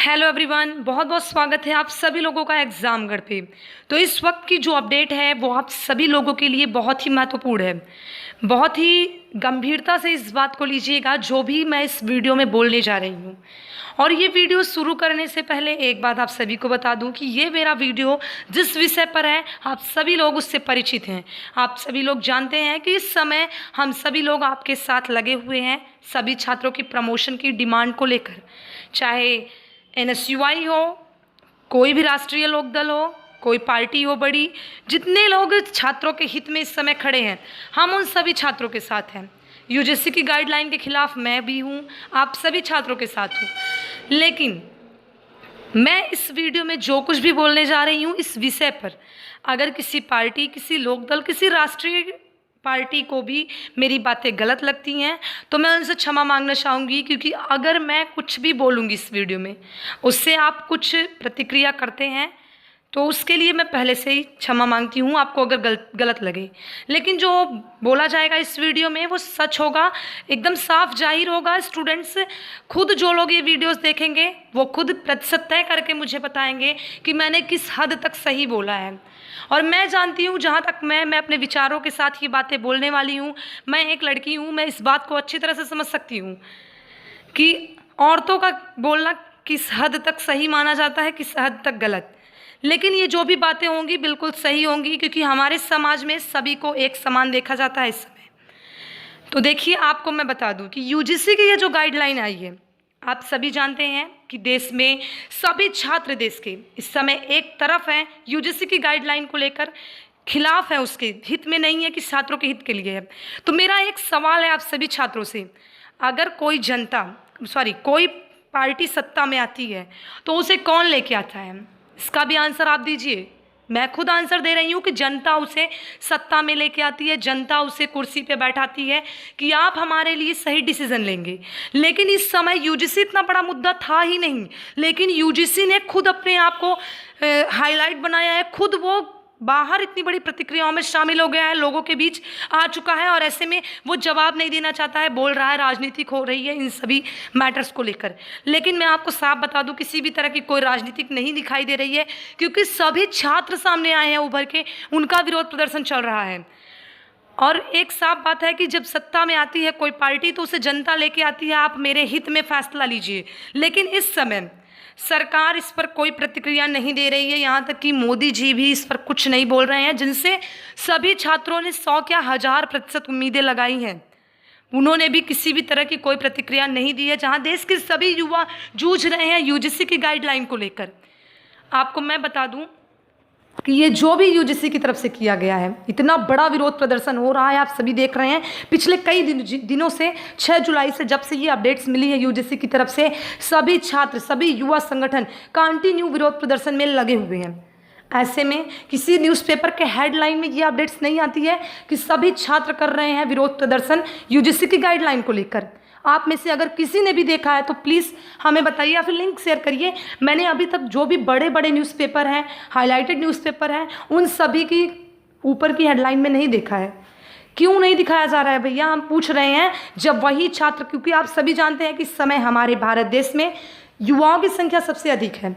Hello everyone, बहुत बहुत स्वागत है आप सभी लोगों का एग्ज़ामगढ़ पे। तो इस वक्त की जो अपडेट है वो आप सभी लोगों के लिए बहुत ही महत्वपूर्ण है। बहुत ही गंभीरता से इस बात को लीजिएगा जो भी मैं इस वीडियो में बोलने जा रही हूँ। और ये वीडियो शुरू करने से पहले एक बात आप सभी को बता दूं कि ये मेरा वीडियो जिस विषय पर है आप सभी लोग उससे परिचित हैं। आप सभी लोग जानते हैं कि इस समय हम सभी लोग आपके साथ लगे हुए हैं सभी छात्रों की प्रमोशन की डिमांड को लेकर। चाहे NSUI हो, कोई भी राष्ट्रीय लोकदल हो, कोई पार्टी हो बड़ी, जितने लोग छात्रों के हित में इस समय खड़े हैं हम उन सभी छात्रों के साथ हैं। UGC की गाइडलाइन के खिलाफ मैं भी हूँ, आप सभी छात्रों के साथ हूँ। लेकिन मैं इस वीडियो में जो कुछ भी बोलने जा रही हूँ इस विषय पर अगर किसी पार्टी, किसी लोकदल, किसी राष्ट्रीय पार्टी को भी मेरी बातें गलत लगती हैं तो मैं उनसे क्षमा मांगना चाहूँगी, क्योंकि अगर मैं कुछ भी बोलूँगी इस वीडियो में उससे आप कुछ प्रतिक्रिया करते हैं तो उसके लिए मैं पहले से ही क्षमा मांगती हूँ आपको अगर गलत लगे। लेकिन जो बोला जाएगा इस वीडियो में वो सच होगा, एकदम साफ जाहिर होगा। स्टूडेंट्स खुद, जो लोग ये वीडियोस देखेंगे वो खुद प्रतिशत तय करके मुझे बताएंगे कि मैंने किस हद तक सही बोला है। और मैं जानती हूँ, जहाँ तक मैं अपने विचारों के साथ ये बातें बोलने वाली हूँ, मैं एक लड़की हूँ, मैं इस बात को अच्छी तरह से समझ सकती हूँ कि औरतों का बोलना किस हद तक सही माना जाता है, किस हद तक गलत। लेकिन ये जो भी बातें होंगी बिल्कुल सही होंगी, क्योंकि हमारे समाज में सभी को एक समान देखा जाता है इस समय। तो देखिए, आपको मैं बता दूं कि UGC की ये जो गाइडलाइन आई है, आप सभी जानते हैं कि देश में सभी छात्र देश के इस समय एक तरफ हैं UGC की गाइडलाइन को लेकर, खिलाफ है, उसके हित में नहीं है कि छात्रों के हित के लिए है। तो मेरा एक सवाल है आप सभी छात्रों से, अगर कोई पार्टी सत्ता में आती है तो उसे कौन लेके आता है? इसका भी आंसर आप दीजिए। मैं खुद आंसर दे रही हूँ कि जनता उसे सत्ता में लेके आती है, जनता उसे कुर्सी पे बैठाती है कि आप हमारे लिए सही डिसीजन लेंगे। लेकिन इस समय UGC इतना बड़ा मुद्दा था ही नहीं, लेकिन UGC ने खुद अपने आप को हाईलाइट बनाया है, खुद वो बाहर इतनी बड़ी प्रतिक्रियाओं में शामिल हो गया है, लोगों के बीच आ चुका है और ऐसे में वो जवाब नहीं देना चाहता है, बोल रहा है राजनीतिक हो रही है इन सभी मैटर्स को लेकर। लेकिन मैं आपको साफ बता दूं, किसी भी तरह की कोई राजनीतिक नहीं दिखाई दे रही है, क्योंकि सभी छात्र सामने आए हैं उभर के, उनका विरोध प्रदर्शन चल रहा है। और एक साफ बात है कि जब सत्ता में आती है कोई पार्टी तो उसे जनता लेके आती है, आप मेरे हित में फैसला लीजिए। लेकिन इस समय सरकार इस पर कोई प्रतिक्रिया नहीं दे रही है, यहाँ तक कि मोदी जी भी इस पर कुछ नहीं बोल रहे हैं, जिनसे सभी छात्रों ने 100 क्या 1000% उम्मीदें लगाई हैं। उन्होंने भी किसी भी तरह की कोई प्रतिक्रिया नहीं दी है, जहाँ देश के सभी युवा जूझ रहे हैं UGC की गाइडलाइन को लेकर। आपको मैं बता दूं कि ये जो भी UGC की तरफ से किया गया है, इतना बड़ा विरोध प्रदर्शन हो रहा है, आप सभी देख रहे हैं पिछले कई दिनों से। 6 जुलाई से जब से ये अपडेट्स मिली है UGC की तरफ से, सभी छात्र, सभी युवा संगठन कंटिन्यू विरोध प्रदर्शन में लगे हुए हैं। ऐसे में किसी न्यूज़पेपर के हेडलाइन में ये अपडेट्स नहीं आती है कि सभी छात्र कर रहे हैं विरोध प्रदर्शन UGC की गाइडलाइन को लेकर। आप में से अगर किसी ने भी देखा है तो प्लीज़ हमें बताइए या फिर लिंक शेयर करिए। मैंने अभी तक जो भी बड़े बड़े न्यूज़पेपर हैं, हाईलाइटेड न्यूज़पेपर हैं, उन सभी की ऊपर की हेडलाइन में नहीं देखा है। क्यों नहीं दिखाया जा रहा है भैया, हम पूछ रहे हैं। जब वही छात्र, क्योंकि आप सभी जानते हैं कि इस समय हमारे भारत देश में युवाओं की संख्या सबसे अधिक है,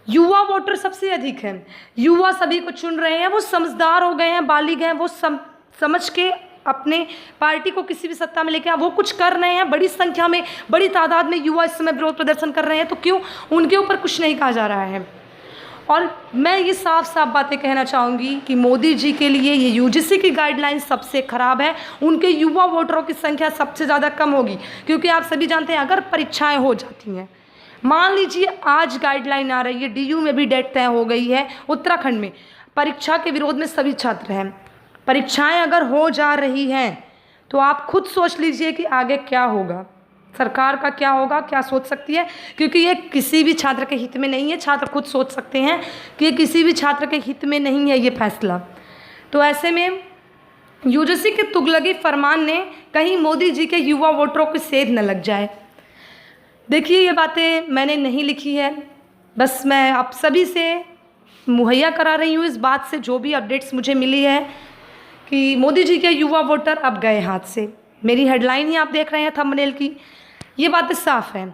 युवा वोटर सबसे अधिक है, युवा सभी को चुन रहे हैं, वो समझदार हो गए हैं, बालिग हैं, वो समझ के अपने पार्टी को किसी भी सत्ता में लेके वो कुछ कर रहे हैं। बड़ी संख्या में, बड़ी तादाद में युवा इस समय विरोध प्रदर्शन कर रहे हैं, तो क्यों उनके ऊपर कुछ नहीं कहा जा रहा है? और मैं ये साफ साफ बातें कहना चाहूँगी कि मोदी जी के लिए ये UGC की गाइडलाइन सबसे ख़राब है। उनके युवा वोटरों की संख्या सबसे ज़्यादा कम होगी, क्योंकि आप सभी जानते हैं अगर परीक्षाएँ हो जाती हैं, मान लीजिए आज गाइडलाइन आ रही है, DU में भी डेट तय हो गई है, उत्तराखंड में परीक्षा के विरोध में सभी छात्र हैं, परीक्षाएं अगर हो जा रही हैं तो आप खुद सोच लीजिए कि आगे क्या होगा, सरकार का क्या होगा, क्या सोच सकती है, क्योंकि ये किसी भी छात्र के हित में नहीं है। छात्र खुद सोच सकते हैं कि ये किसी भी छात्र के हित में नहीं है ये फैसला। तो ऐसे में UGC के तुगलकी फरमान ने कहीं मोदी जी के युवा वोटरों को सेध न लग जाए। देखिए, ये बातें मैंने नहीं लिखी है, बस मैं आप सभी से मुहैया करा रही हूँ इस बात से, जो भी अपडेट्स मुझे मिली है कि मोदी जी के युवा वोटर अब गए हाथ से। मेरी हेडलाइन ही आप देख रहे हैं थंबनेल की, ये बातें साफ हैं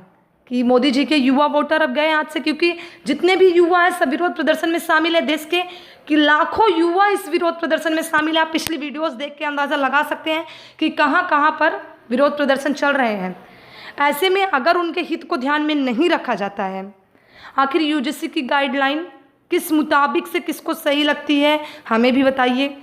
कि मोदी जी के युवा वोटर अब गए हाथ से, क्योंकि जितने भी युवा हैं सब विरोध प्रदर्शन में शामिल है। देश के कि लाखों युवा इस विरोध प्रदर्शन में शामिल है। आप पिछली वीडियोस देख के अंदाज़ा लगा सकते हैं कि कहाँ कहाँ पर विरोध प्रदर्शन चल रहे हैं। ऐसे में अगर उनके हित को ध्यान में नहीं रखा जाता है, आखिर यूजीसी की गाइडलाइन किस मुताबिक से किसको सही लगती है, हमें भी बताइए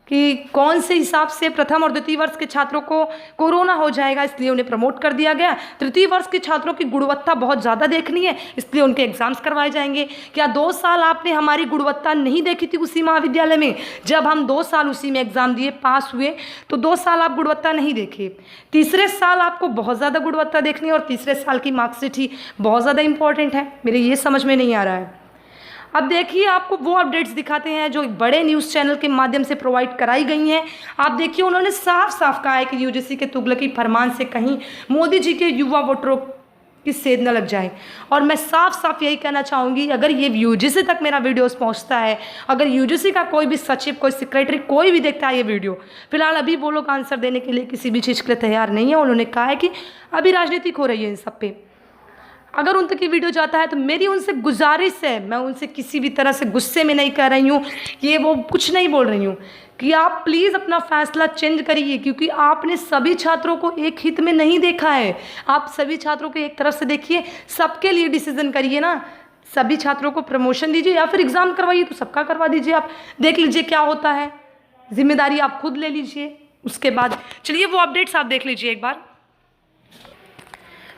कि कौन से हिसाब से प्रथम और द्वितीय वर्ष के छात्रों को कोरोना हो जाएगा इसलिए उन्हें प्रमोट कर दिया गया। तृतीय वर्ष के छात्रों की गुणवत्ता बहुत ज़्यादा देखनी है इसलिए उनके एग्जाम्स करवाए जाएंगे। क्या 2 साल आपने हमारी गुणवत्ता नहीं देखी थी उसी महाविद्यालय में? जब हम 2 साल उसी में एग्ज़ाम दिए, पास हुए, तो 2 साल आप गुणवत्ता नहीं देखे। तीसरे साल आपको बहुत ज़्यादा गुणवत्ता देखनी है और तीसरे साल की मार्कशीट ही बहुत ज़्यादा इंपॉर्टेंट है। मेरे ये समझ में नहीं आ रहा है। अब देखिए आपको वो अपडेट्स दिखाते हैं जो बड़े न्यूज़ चैनल के माध्यम से प्रोवाइड कराई गई हैं। आप देखिए उन्होंने साफ साफ कहा है कि यूजीसी के तुगलकी फरमान से कहीं मोदी जी के युवा वोटरों की सेध न लग जाए। और मैं साफ साफ यही कहना चाहूँगी, अगर ये यूजीसी तक मेरा वीडियोस पहुँचता है, अगर यूजीसी का कोई भी सचिव, कोई सेक्रेटरी, कोई भी देखता है ये वीडियो, फिलहाल अभी वो लोग आंसर देने के लिए किसी भी चीज़ के लिए तैयार नहीं है। उन्होंने कहा है कि अभी राजनीतिक हो रही है इन सब पे। अगर उन तक ये वीडियो जाता है तो मेरी उनसे गुजारिश है, मैं उनसे किसी भी तरह से गुस्से में नहीं कह रही हूँ, ये वो कुछ नहीं बोल रही हूँ, कि आप प्लीज़ अपना फैसला चेंज करिए, क्योंकि आपने सभी छात्रों को एक हित में नहीं देखा है। आप सभी छात्रों को एक तरफ से देखिए, सबके लिए डिसीजन करिए ना। सभी छात्रों को प्रमोशन दीजिए या फिर एग्ज़ाम करवाइए तो सबका करवा दीजिए। आप देख लीजिए क्या होता है, जिम्मेदारी आप खुद ले लीजिए। उसके बाद चलिए वो अपडेट्स आप देख लीजिए एक बार।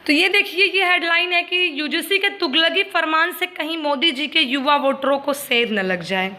तो ये देखिए, ये हेडलाइन है कि यूजीसी के तुगलकी फरमान से कहीं मोदी जी के युवा वोटरों को सेध न लग जाए।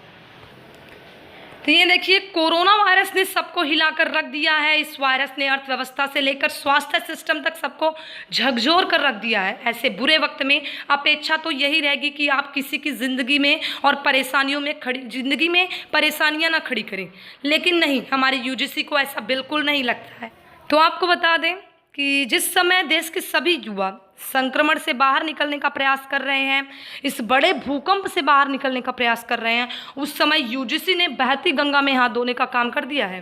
तो ये देखिए, कोरोना वायरस ने सबको हिलाकर रख दिया है। इस वायरस ने अर्थव्यवस्था से लेकर स्वास्थ्य सिस्टम तक सबको झकझोर कर रख दिया है। ऐसे बुरे वक्त में अपेक्षा तो यही रहेगी कि आप किसी की ज़िंदगी में और परेशानियों में ज़िंदगी में परेशानियां ना खड़ी करें, लेकिन नहीं, हमारे यूजीसी को ऐसा बिल्कुल नहीं लगता है। तो आपको बता दें कि जिस समय देश के सभी युवा संक्रमण से बाहर निकलने का प्रयास कर रहे हैं, इस बड़े भूकंप से बाहर निकलने का प्रयास कर रहे हैं, उस समय यूजीसी ने बहती गंगा में हाथ धोने का काम कर दिया है।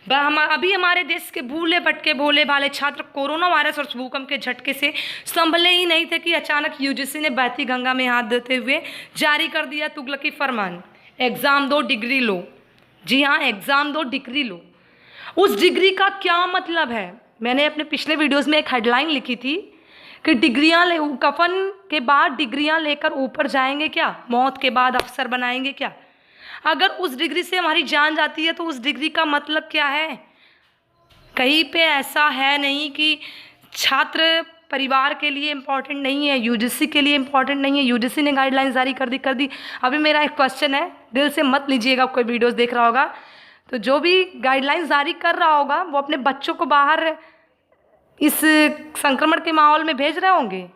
अभी हमारे देश के भूले भटके भोले भाले छात्र कोरोना वायरस और भूकंप के झटके से संभले ही नहीं थे कि अचानक यूजीसी ने बहती गंगा में हाथ धोते हुए जारी कर दिया तुगलकी फरमान, एग्ज़ाम दो डिग्री लो। जी हाँ, एग्ज़ाम दो डिग्री लो। उस डिग्री का क्या मतलब है? मैंने अपने पिछले वीडियोस में एक हेडलाइन लिखी थी कि डिग्रियां ले, कफन के बाद डिग्रियां लेकर ऊपर जाएंगे क्या? मौत के बाद अफसर बनाएंगे क्या? अगर उस डिग्री से हमारी जान जाती है तो उस डिग्री का मतलब क्या है? कहीं पे ऐसा है नहीं कि छात्र परिवार के लिए इम्पॉर्टेंट नहीं है, यूजीसी के लिए इम्पॉर्टेंट नहीं है। यूजीसी ने गाइडलाइन जारी कर दी। अभी मेरा एक क्वेश्चन है, दिल से मत लीजिएगा, कोई वीडियोस देख रहा होगा तो जो भी गाइडलाइन जारी कर रहा होगा वो अपने बच्चों को बाहर इस संक्रमण के माहौल में भेज रहे होंगे।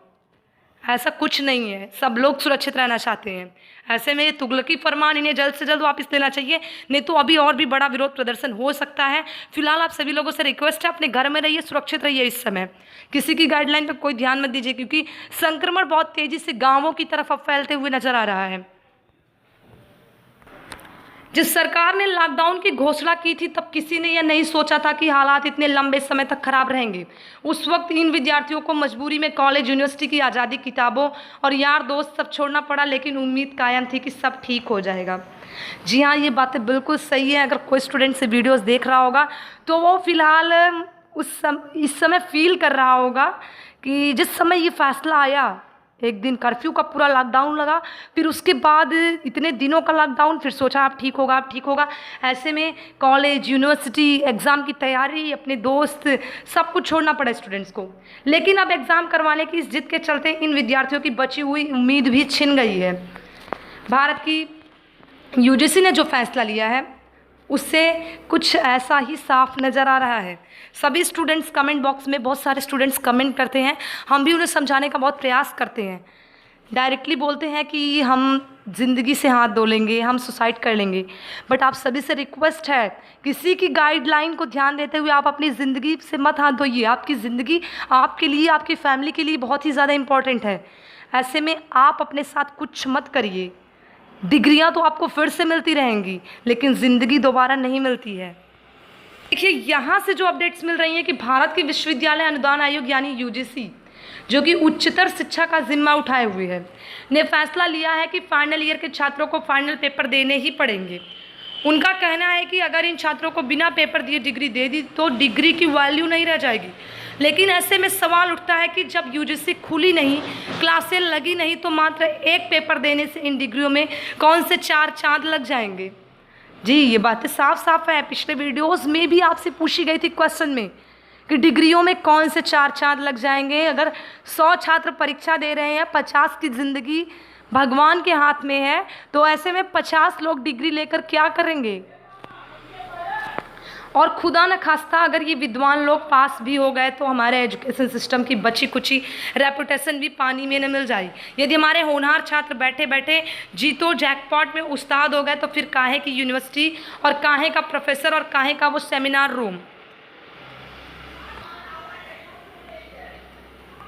ऐसा कुछ नहीं है, सब लोग सुरक्षित रहना चाहते हैं। ऐसे में ये तुगलकी फरमान इन्हें जल्द से जल्द वापस लेना चाहिए, नहीं तो अभी और भी बड़ा विरोध प्रदर्शन हो सकता है। फिलहाल आप सभी लोगों से रिक्वेस्ट है, अपने घर में रहिए, सुरक्षित रहिए। इस समय किसी की गाइडलाइन पर कोई ध्यान मत दीजिए, क्योंकि संक्रमण बहुत तेज़ी से गाँवों की तरफ अब फैलते हुए नजर आ रहा है। जिस सरकार ने लॉकडाउन की घोषणा की थी तब किसी ने यह नहीं सोचा था कि हालात इतने लंबे समय तक खराब रहेंगे। उस वक्त इन विद्यार्थियों को मजबूरी में कॉलेज, यूनिवर्सिटी की आज़ादी, किताबों और यार दोस्त सब छोड़ना पड़ा, लेकिन उम्मीद कायम थी कि सब ठीक हो जाएगा। जी हाँ, ये बातें बिल्कुल सही है। अगर कोई स्टूडेंट से वीडियोस देख रहा होगा तो वो फिलहाल इस समय फील कर रहा होगा कि जिस समय ये फैसला आया, एक दिन कर्फ्यू का पूरा लॉकडाउन लगा, फिर उसके बाद इतने दिनों का लॉकडाउन, फिर सोचा अब ठीक होगा, अब ठीक होगा। ऐसे में कॉलेज, यूनिवर्सिटी, एग्ज़ाम की तैयारी, अपने दोस्त, सब कुछ छोड़ना पड़ा स्टूडेंट्स को। लेकिन अब एग्ज़ाम करवाने की इस जिद के चलते इन विद्यार्थियों की बची हुई उम्मीद भी छिन गई है। भारत की यूजीसी ने जो फैसला लिया है उससे कुछ ऐसा ही साफ नज़र आ रहा है। सभी स्टूडेंट्स कमेंट बॉक्स में, बहुत सारे स्टूडेंट्स कमेंट करते हैं, हम भी उन्हें समझाने का बहुत प्रयास करते हैं। डायरेक्टली बोलते हैं कि हम ज़िंदगी से हाथ धो लेंगे, हम सुसाइड कर लेंगे। बट आप सभी से रिक्वेस्ट है, किसी की गाइडलाइन को ध्यान देते हुए आप अपनी ज़िंदगी से मत हाथ धोइए। आपकी ज़िंदगी आपके लिए, आपकी फैमिली के लिए बहुत ही ज़्यादा इम्पॉर्टेंट है। ऐसे में आप अपने साथ कुछ मत करिए। डिग्रियां तो आपको फिर से मिलती रहेंगी, लेकिन ज़िंदगी दोबारा नहीं मिलती है। देखिए, यहाँ से जो अपडेट्स मिल रही हैं कि भारत के विश्वविद्यालय अनुदान आयोग यानी यूजीसी जो कि उच्चतर शिक्षा का जिम्मा उठाए हुए है, ने फैसला लिया है कि फाइनल ईयर के छात्रों को फाइनल पेपर देने ही पड़ेंगे। उनका कहना है कि अगर इन छात्रों को बिना पेपर दिए डिग्री दे दी तो डिग्री की वैल्यू नहीं रह जाएगी। लेकिन ऐसे में सवाल उठता है कि जब यूजीसी खुली नहीं, क्लासें लगी नहीं, तो मात्र एक पेपर देने से इन डिग्रियों में कौन से 4 चांद लग जाएंगे। जी, ये बातें साफ साफ है। पिछले वीडियोस में भी आपसे पूछी गई थी क्वेश्चन में कि डिग्रियों में कौन से 4 चांद लग जाएंगे। अगर 100 छात्र परीक्षा दे रहे हैं, 50 की ज़िंदगी भगवान के हाथ में है, तो ऐसे में 50 लोग डिग्री लेकर क्या करेंगे। और खुदा न खास्ता अगर ये विद्वान लोग पास भी हो गए तो हमारे एजुकेशन सिस्टम की बची कुची रेपुटेशन भी पानी में न मिल जाए। यदि हमारे होनहार छात्र बैठे बैठे जीतो जैकपॉट में उस्ताद हो गए तो फिर काहे की यूनिवर्सिटी और काहे का प्रोफेसर और काहे का वो सेमिनार रूम।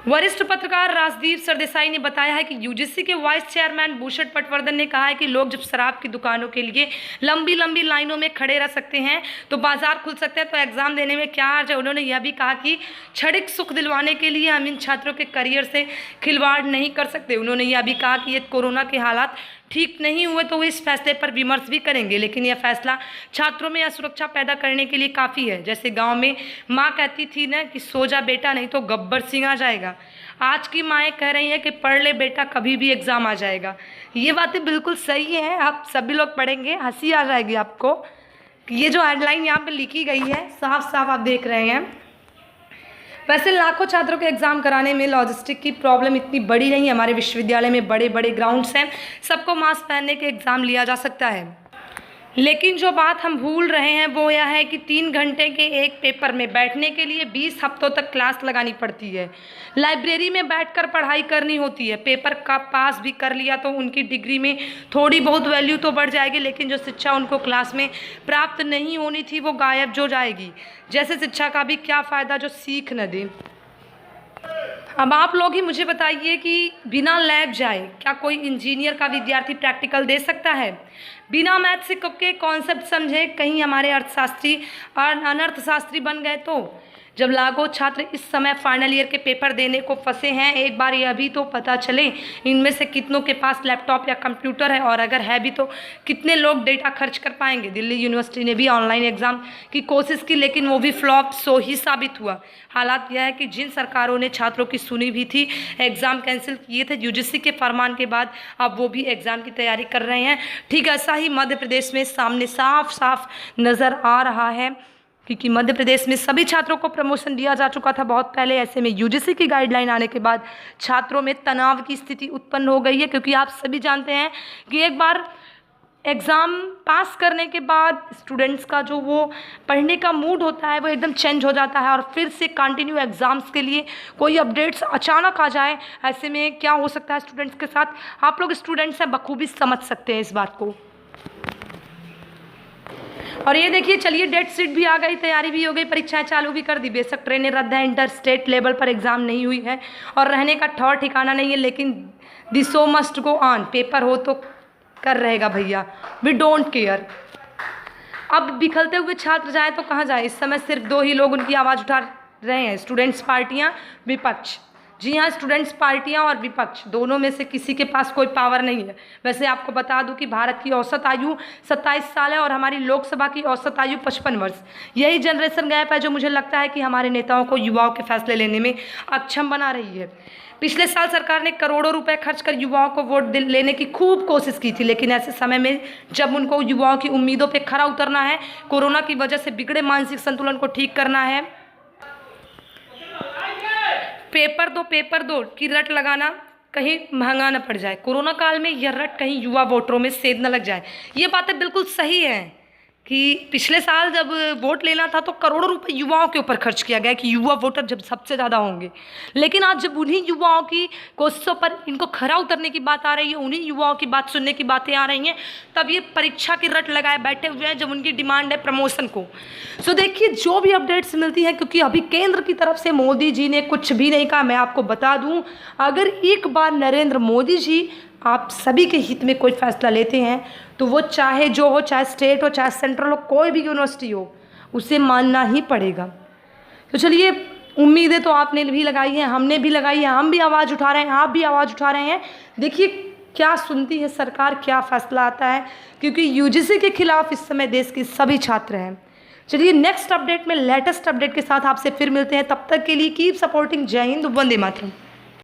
वरिष्ठ पत्रकार राजदीप सरदेसाई ने बताया है कि यूजीसी के वाइस चेयरमैन भूषण पटवर्धन ने कहा है कि लोग जब शराब की दुकानों के लिए लंबी लंबी लाइनों में खड़े रह सकते हैं तो बाजार खुल सकते हैं, तो एग्ज़ाम देने में क्या हर्ज है। उन्होंने यह भी कहा कि क्षणिक सुख दिलवाने के लिए हम इन छात्रों के करियर से खिलवाड़ नहीं कर सकते। उन्होंने यह भी कहा कि यदि कोरोना के हालात ठीक नहीं हुए तो वो इस फैसले पर विमर्श भी करेंगे, लेकिन यह फैसला छात्रों में असुरक्षा पैदा करने के लिए काफ़ी है। जैसे गांव में माँ कहती थी ना कि सो जा बेटा नहीं तो गब्बर सिंह आ जाएगा, आज की माएँ कह रही हैं कि पढ़ ले बेटा कभी भी एग्ज़ाम आ जाएगा। ये बातें बिल्कुल सही हैं, आप सभी लोग पढ़ेंगे हंसी आ जाएगी आपको। ये जो हेडलाइन यहाँ पर लिखी गई है साफ साफ आप देख रहे हैं। वैसे लाखों छात्रों के एग्ज़ाम कराने में लॉजिस्टिक की प्रॉब्लम इतनी बड़ी नहीं है। हमारे विश्वविद्यालय में बड़े बड़े ग्राउंड्स हैं, सबको मास्क पहनने के एग्ज़ाम लिया जा सकता है। लेकिन जो बात हम भूल रहे हैं वो यह है कि 3 घंटे के एक पेपर में बैठने के लिए 20 हफ्तों तक क्लास लगानी पड़ती है। लाइब्रेरी में बैठकर पढ़ाई करनी होती है। पेपर का पास भी कर लिया तो उनकी डिग्री में थोड़ी बहुत वैल्यू तो बढ़ जाएगी, लेकिन जो शिक्षा उनको क्लास में प्राप्त नहीं होनी थी वो गायब हो जाएगी। जैसे शिक्षा का भी क्या फ़ायदा जो सीख न दे। अब आप लोग ही मुझे बताइए कि बिना लैब जाए क्या कोई इंजीनियर का विद्यार्थी प्रैक्टिकल दे सकता है। बिना मैथ से के कॉन्सेप्ट समझे कहीं हमारे अर्थशास्त्री और अनर्थशास्त्री बन गए तो। जब लाखों छात्र इस समय फाइनल ईयर के पेपर देने को फंसे हैं, एक बार यह भी तो पता चले इनमें से कितनों के पास लैपटॉप या कंप्यूटर है, और अगर है भी तो कितने लोग डेटा खर्च कर पाएंगे। दिल्ली यूनिवर्सिटी ने भी ऑनलाइन एग्ज़ाम की कोशिश की, लेकिन वो भी फ्लॉप सो ही साबित हुआ। हालात यह है कि जिन सरकारों ने छात्रों की सुनी भी थी, एग्ज़ाम कैंसिल किए थे यूजीसी के फरमान के बाद, अब वो भी एग्ज़ाम की तैयारी कर रहे हैं। ठीक ऐसा ही मध्य प्रदेश में सामने साफ साफ नज़र आ रहा है, क्योंकि मध्य प्रदेश में सभी छात्रों को प्रमोशन दिया जा चुका था बहुत पहले। ऐसे में यूजीसी की गाइडलाइन आने के बाद छात्रों में तनाव की स्थिति उत्पन्न हो गई है, क्योंकि आप सभी जानते हैं कि एक बार एग्ज़ाम पास करने के बाद स्टूडेंट्स का जो वो पढ़ने का मूड होता है वो एकदम चेंज हो जाता है, और फिर से कंटिन्यू एग्ज़ाम्स के लिए कोई अपडेट्स अचानक आ जाए। ऐसे में क्या हो सकता है स्टूडेंट्स के साथ, आप लोग स्टूडेंट्स हैं बखूबी समझ सकते हैं इस बात को। और ये देखिए, चलिए डेट शीट भी आ गई, तैयारी भी हो गई, परीक्षाएं चालू भी कर दी। बेशक ट्रेनें रद्द है, इंटर स्टेट लेवल पर एग्ज़ाम नहीं हुई है और रहने का ठौर ठिकाना नहीं है, लेकिन दी show must go on. Paper हो तो कर रहेगा भैया, वी डोंट केयर। अब बिखरते हुए छात्र जाए तो कहाँ जाए। इस समय सिर्फ 2 ही लोग उनकी आवाज़ उठा रहे हैं, स्टूडेंट्स पार्टियाँ, विपक्ष। जी हाँ, स्टूडेंट्स पार्टियां और विपक्ष दोनों में से किसी के पास कोई पावर नहीं है। वैसे आपको बता दूं कि भारत की औसत आयु 27 साल है और हमारी लोकसभा की औसत आयु 55 वर्ष। यही जनरेशन गैप है जो मुझे लगता है कि हमारे नेताओं को युवाओं के फैसले लेने में अक्षम बना रही है। पिछले साल सरकार ने करोड़ों रुपए खर्च कर युवाओं को वोट लेने की खूब कोशिश की थी, लेकिन ऐसे समय में जब उनको युवाओं की उम्मीदों पर खरा उतरना है, कोरोना की वजह से बिगड़े मानसिक संतुलन को ठीक करना है, पेपर दो की रट लगाना कहीं महंगा न पड़ जाए, कोरोना काल में यह रट कहीं युवा वोटरों में सेध न लग जाए। ये बातें बिल्कुल सही हैं कि पिछले साल जब वोट लेना था तो करोड़ों रुपए युवाओं के ऊपर खर्च किया गया कि युवा वोटर जब सबसे ज़्यादा होंगे, लेकिन आज जब उन्हीं युवाओं की कोशिशों पर इनको खरा उतरने की बात आ रही है, उन्हीं युवाओं की बात सुनने की बातें आ रही हैं, तब ये परीक्षा की रट लगाए बैठे हुए हैं जब उनकी डिमांड है प्रमोशन को। सो देखिए, जो भी अपडेट्स मिलती हैं, क्योंकि अभी केंद्र की तरफ से मोदी जी ने कुछ भी नहीं कहा। मैं आपको बता दूँ, अगर एक बार नरेंद्र मोदी जी आप सभी के हित में कोई फैसला लेते हैं तो वो चाहे जो हो, चाहे स्टेट हो चाहे सेंट्रल हो, कोई भी यूनिवर्सिटी हो, उसे मानना ही पड़ेगा। तो चलिए, उम्मीदें तो आपने भी लगाई हैं, हमने भी लगाई है, हम भी आवाज़ उठा रहे हैं, आप भी आवाज़ उठा रहे हैं। देखिए क्या सुनती है सरकार, क्या फैसला आता है, क्योंकि यूजीसी के खिलाफ इस समय देश के सभी छात्र हैं। चलिए नेक्स्ट अपडेट में लेटेस्ट अपडेट के साथ आपसे फिर मिलते हैं, तब तक के लिए कीप सपोर्टिंग। जय हिंद, वंदे मातरम।